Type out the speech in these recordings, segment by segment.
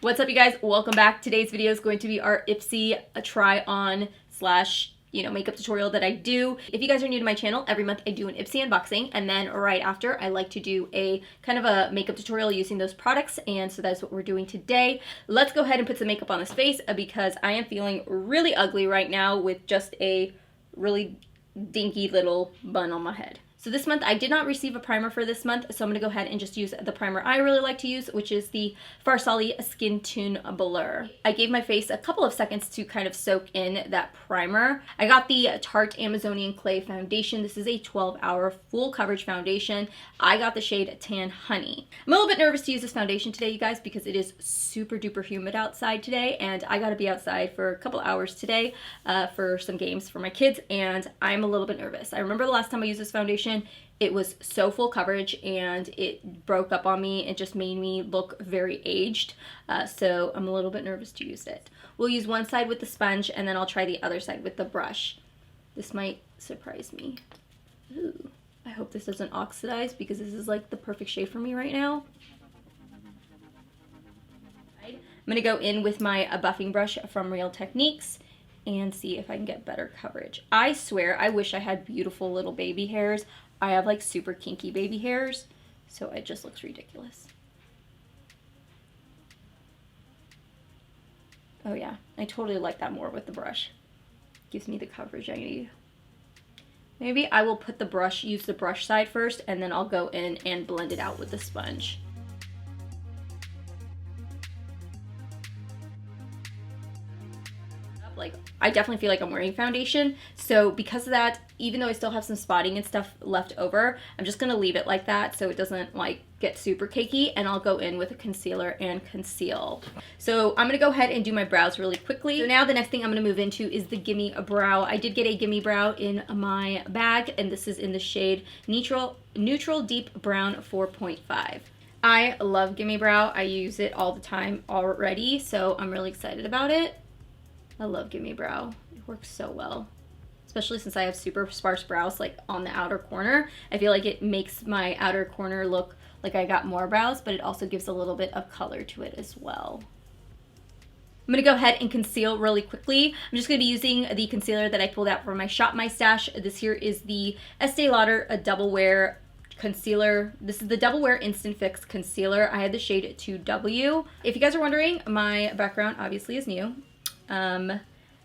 What's up, you guys? Welcome back. Today's video is going to be our Ipsy try on slash makeup tutorial that I do. If you guys are new to my channel, every month I do an Ipsy unboxing, and then right after I like to do a kind of a makeup tutorial using those products, and so that's what we're doing today. Let's go ahead and put some makeup on this face because I am feeling really ugly right now with just a really dinky little bun on my head. So this month I did not receive a primer for this month, so I'm going to go ahead and just use the primer I really like to use, which is the Farsali Skin Tune Blur. I gave my face a couple of seconds to kind of soak in that primer. I got the Tarte Amazonian Clay Foundation. This is a 12-hour full coverage foundation. I got the shade Tan Honey. I'm a little bit nervous to use this foundation today, you guys, because it is super duper humid outside today, and I got to be outside for a couple hours today for some games for my kids, and I'm a little bit nervous. I remember the last time I used this foundation, it was so full coverage and it broke up on me. It just made me look very aged. So I'm a little bit nervous to use it. We'll use one side with the sponge and then I'll try the other side with the brush. This might surprise me. Ooh, I hope this doesn't oxidize because this is like the perfect shade for me right now. I'm gonna go in with my buffing brush from Real Techniques and see if I can get better coverage. I swear, I wish I had beautiful little baby hairs. I have like super kinky baby hairs, so it just looks ridiculous. Oh yeah, I totally like that more with the brush. Gives me the coverage I need. Maybe I will put the brush, use the brush side first, and then I'll go in and blend it out with the sponge. Like, I definitely feel like I'm wearing foundation, so because of that, even though I still have some spotting and stuff left over, I'm just gonna leave it like that so it doesn't like get super cakey, and I'll go in with a concealer and conceal. So I'm gonna go ahead and do my brows really quickly. So now the next thing I'm gonna move into is the Gimme Brow. I did get a Gimme Brow in my bag, and this is in the shade Neutral Deep Brown 4.5. I love Gimme Brow. I use it all the time already, so I'm really excited about it. I love Gimme Brow. It works so well. Especially since I have super sparse brows like on the outer corner. I feel like it makes my outer corner look like I got more brows, but it also gives a little bit of color to it as well. I'm gonna go ahead and conceal really quickly. I'm just gonna be using the concealer that I pulled out from my Shop My Stash. This here is the Estee Lauder Double Wear concealer. This is the Double Wear Instant Fix concealer. I had the shade 2W. If you guys are wondering, my background obviously is new.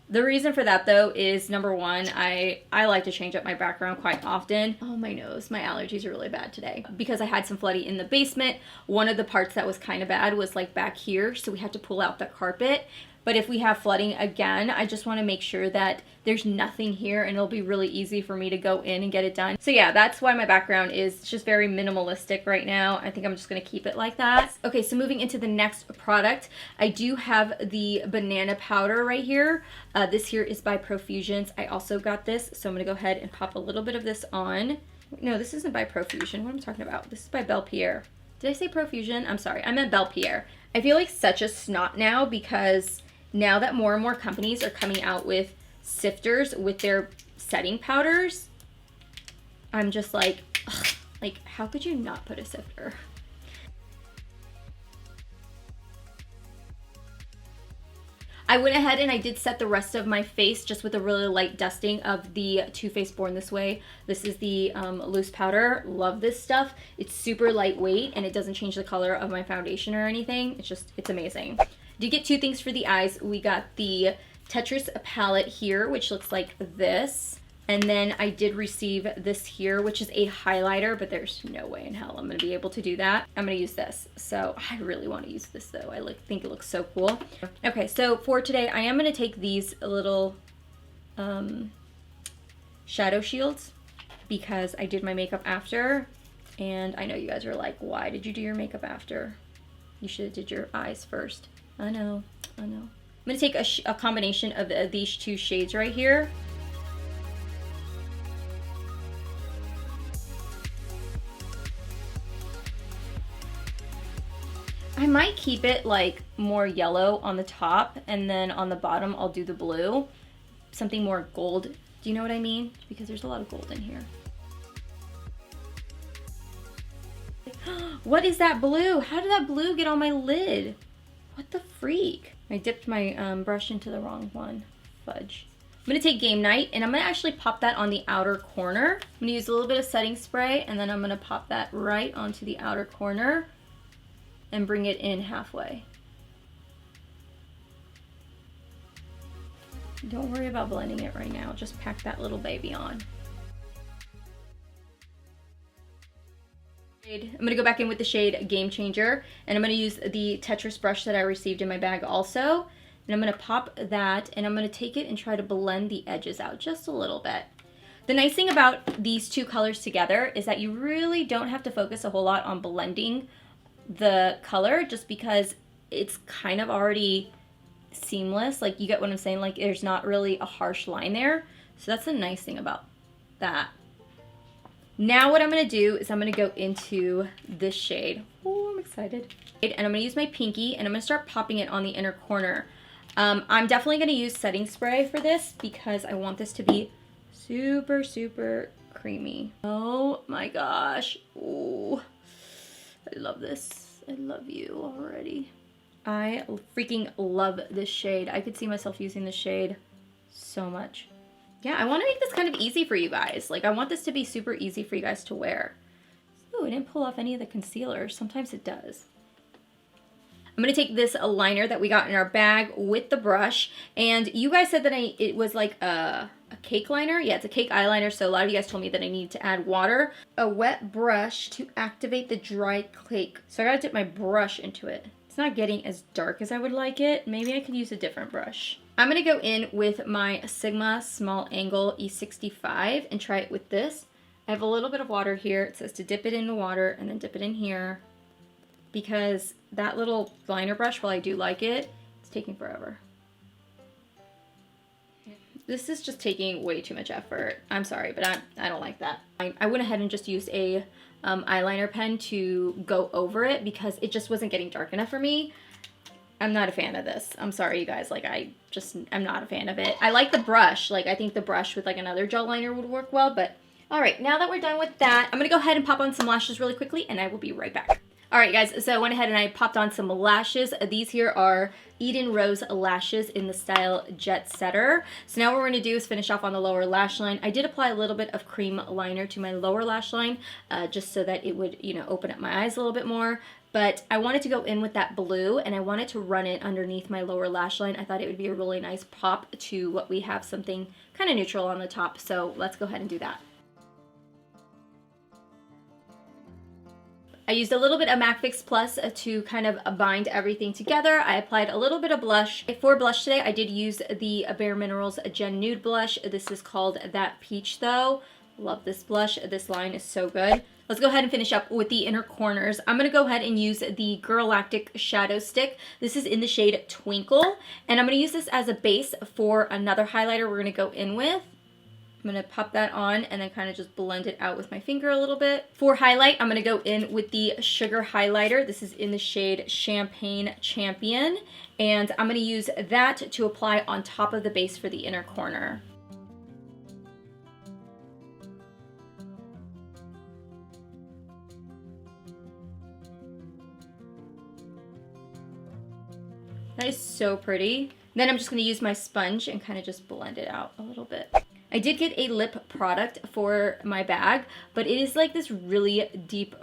The reason for that though is, number one, I like to change up my background quite often. Oh, my nose, my allergies are really bad today. Because I had some flooding in the basement, one of the parts that was kind of bad was like back here, so we had to pull out the carpet. But if we have flooding again, I just want to make sure that there's nothing here, and it'll be really easy for me to go in and get it done. So yeah, that's why my background is just very minimalistic right now. I think I'm just going to keep it like that. Okay, so moving into the next product, I do have the banana powder right here. This here is by Profusions. I also got this, so I'm going to go ahead and pop a little bit of this on. No, this isn't by Profusion. What am I talking about? This is by Belle Pierre. Did I say Profusion? I'm sorry, I meant Belle Pierre. I feel like such a snot now because now that more and more companies are coming out with sifters with their setting powders, I'm just like, ugh, like, how could you not put a sifter? I went ahead and I did set the rest of my face just with a really light dusting of the Too Faced Born This Way. This is the loose powder. Love this stuff. It's super lightweight and it doesn't change the color of my foundation or anything. It's amazing. Did get two things for the eyes. We got the Tetris palette here, which looks like this. And then I did receive this here, which is a highlighter, but there's no way in hell I'm gonna be able to do that. I'm gonna use this. So I really wanna use this though. I think it looks so cool. Okay, so for today, I am gonna take these little shadow shields because I did my makeup after. And I know you guys are like, why did you do your makeup after? You should have did your eyes first. I know. I'm gonna take a combination of these two shades right here. I might keep it like more yellow on the top, and then on the bottom I'll do the blue. Something more gold. Do you know what I mean? Because there's a lot of gold in here. What is that blue? How did that blue get on my lid? What the freak? I dipped my brush into the wrong one. Fudge. I'm gonna take Game Night and I'm gonna actually pop that on the outer corner. I'm gonna use a little bit of setting spray and then I'm gonna pop that right onto the outer corner and bring it in halfway. Don't worry about blending it right now. Just pack that little baby on. I'm gonna go back in with the shade Game Changer, and I'm gonna use the Tetris brush that I received in my bag also, and I'm gonna pop that, and I'm gonna take it and try to blend the edges out just a little bit. The nice thing about these two colors together is that you really don't have to focus a whole lot on blending the color, just because it's kind of already seamless. Like, you get what I'm saying? Like, there's not really a harsh line there, so that's the nice thing about that. Now what I'm going to do is I'm going to go into this shade. Oh, I'm excited. And I'm going to use my pinky and I'm going to start popping it on the inner corner. I'm definitely going to use setting spray for this because I want this to be super, super creamy. Oh my gosh. Oh, I love this. I love you already. I freaking love this shade. I could see myself using this shade so much. Yeah, I want to make this kind of easy for you guys. Like, I want this to be super easy for you guys to wear. Oh, I didn't pull off any of the concealer. Sometimes it does. I'm going to take this liner that we got in our bag with the brush. And you guys said that it was like a cake liner. Yeah, it's a cake eyeliner. So a lot of you guys told me that I need to add water. A wet brush to activate the dry cake. So I got to dip my brush into it. It's not getting as dark as I would like it. Maybe I could use a different brush. I'm going to go in with my Sigma Small Angle E65 and try it with this. I have a little bit of water here. It says to dip it in the water and then dip it in here, because that little liner brush, while I do like it, it's taking forever. This is just taking way too much effort. I'm sorry, but I don't like that. I went ahead and just used a eyeliner pen to go over it because it just wasn't getting dark enough for me. I'm not a fan of this. I'm sorry, you guys. Like, I'm not a fan of it. I like the brush. Like, I think the brush with like another gel liner would work well, but all right, now that we're done with that, I'm gonna go ahead and pop on some lashes really quickly and I will be right back. All right, guys, so I went ahead and I popped on some lashes. These here are Eden Rose lashes in the style Jet Setter. So now what we're gonna do is finish off on the lower lash line. I did apply a little bit of cream liner to my lower lash line, just so that it would, you know, open up my eyes a little bit more. But I wanted to go in with that blue and I wanted to run it underneath my lower lash line. I thought it would be a really nice pop to what we have, something kind of neutral on the top. So let's go ahead and do that. I used a little bit of MAC Fix Plus to kind of bind everything together. I applied a little bit of blush. For blush today, I did use the Bare Minerals Gen Nude blush. This is called That Peach though. Love this blush. This line is so good. Let's go ahead and finish up with the inner corners. I'm going to go ahead and use the Girlactic Shadow Stick. This is in the shade Twinkle. And I'm going to use this as a base for another highlighter we're going to go in with. I'm going to pop that on and then kind of just blend it out with my finger a little bit. For highlight, I'm going to go in with the Sugar Highlighter. This is in the shade Champagne Champion. And I'm going to use that to apply on top of the base for the inner corner. That is so pretty. Then I'm just going to use my sponge and kind of just blend it out a little bit. I did get a lip product for my bag, but it is like this really deep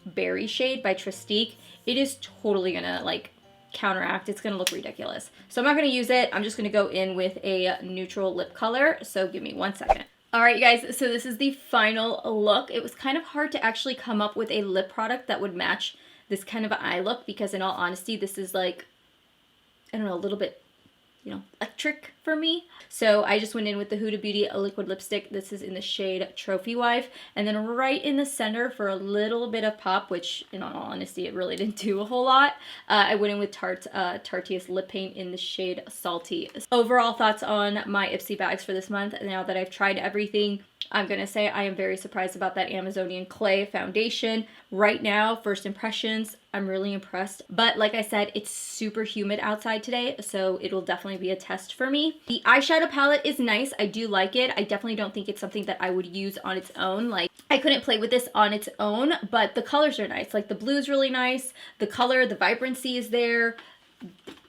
berry shade by Tristique. It is totally going to like counteract. It's going to look ridiculous. So I'm not going to use it. I'm just going to go in with a neutral lip color. So give me 1 second. All right, you guys, so this is the final look. It was kind of hard to actually come up with a lip product that would match this kind of eye look because in all honesty, this is like, I don't know, a little bit, you know, electric for me. So I just went in with the Huda Beauty liquid lipstick. This is in the shade Trophy Wife. And then right in the center for a little bit of pop, which in all honesty, it really didn't do a whole lot. I went in with Tarte's lip paint in the shade Salty. Overall thoughts on my Ipsy bags for this month. Now that I've tried everything, I'm going to say I am very surprised about that Amazonian Clay foundation. Right now, first impressions, I'm really impressed. But like I said, it's super humid outside today, so it'll definitely be a test for me. The eyeshadow palette is nice. I do like it. I definitely don't think it's something that I would use on its own. Like, I couldn't play with this on its own, but the colors are nice. Like, the blue is really nice. The color, the vibrancy is there.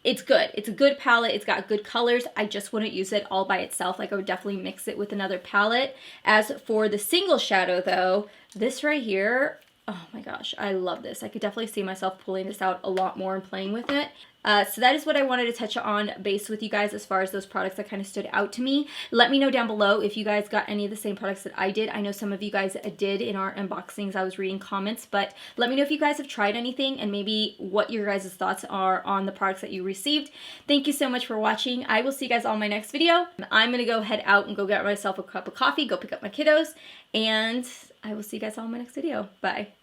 it's good. It's a good palette. It's got good colors. I just wouldn't use it all by itself. Like I would definitely mix it with another palette. As for the single shadow though, this right here, oh my gosh, I love this. I could definitely see myself pulling this out a lot more and playing with it. So that is what I wanted to touch on base with you guys as far as those products that kind of stood out to me. Let me know down below if you guys got any of the same products that I did. I know some of you guys did in our unboxings. I was reading comments, but let me know if you guys have tried anything and maybe what your guys' thoughts are on the products that you received. Thank you so much for watching. I will see you guys on my next video. I'm going to go head out and go get myself a cup of coffee, go pick up my kiddos, and I will see you guys all in my next video. Bye.